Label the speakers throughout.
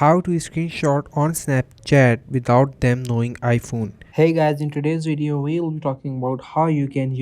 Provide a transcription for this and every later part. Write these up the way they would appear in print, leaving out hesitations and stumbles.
Speaker 1: How to screenshot on Snapchat without them knowing iPhone. Hey guys, in today's video we'll be talking about how you can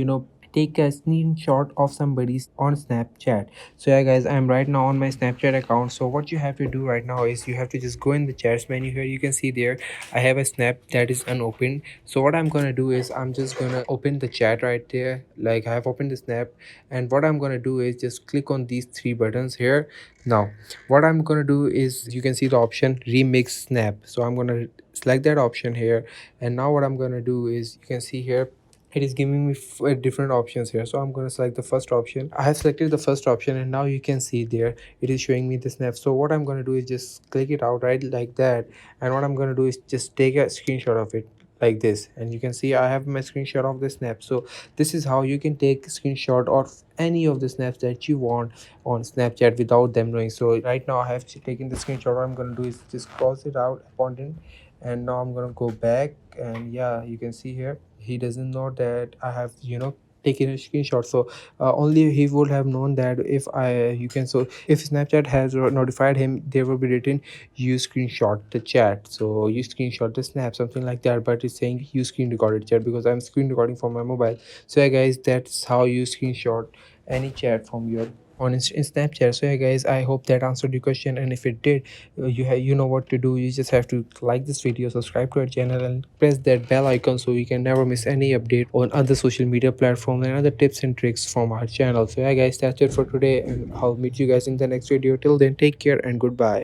Speaker 1: take a screenshot of somebody's on Snapchat. So yeah guys, I'm right now on my Snapchat account. So what you have to do right now is you have to just go in the chats menu. Here you can see there I have a snap that is unopened. So what I'm gonna do is I'm just gonna open the chat right there. Like I have opened the snap, and what I'm gonna do is just click on these three buttons here. Now what I'm gonna do is you can see the option remix snap. So I'm gonna select that option here, and now what I'm gonna do is you can see here it is giving me different options here. So I'm going to select the first option. I have selected the first option, and now you can see there it is showing me the snap. So what I'm going to do is just click it out right like that, and what I'm going to do is just take a screenshot of it like this, and you can see I have my screenshot of the snap. So this is how you can take screenshot of any of the snaps that you want on Snapchat without them knowing. So right now I have taken the screenshot. What I'm going to do is just cross it out upon it, and now I'm going to go back, and yeah, you can see here he doesn't know that I have taken a screenshot. So only he would have known that if I you can. So if Snapchat has notified him, there will be written you screenshot the chat, so you screenshot the snap, something like that, but it's saying you screen recorded chat because I'm screen recording from my mobile. So yeah guys, that's how you screenshot any chat from your in Snapchat. So yeah guys, I hope that answered your question, and if it did, you know what to do. You just have to like this video, subscribe to our channel, and press that bell icon so you can never miss any update on other social media platforms and other tips and tricks from our channel. So yeah guys, that's it for today, and I'll meet you guys in the next video. Till then, take care and goodbye.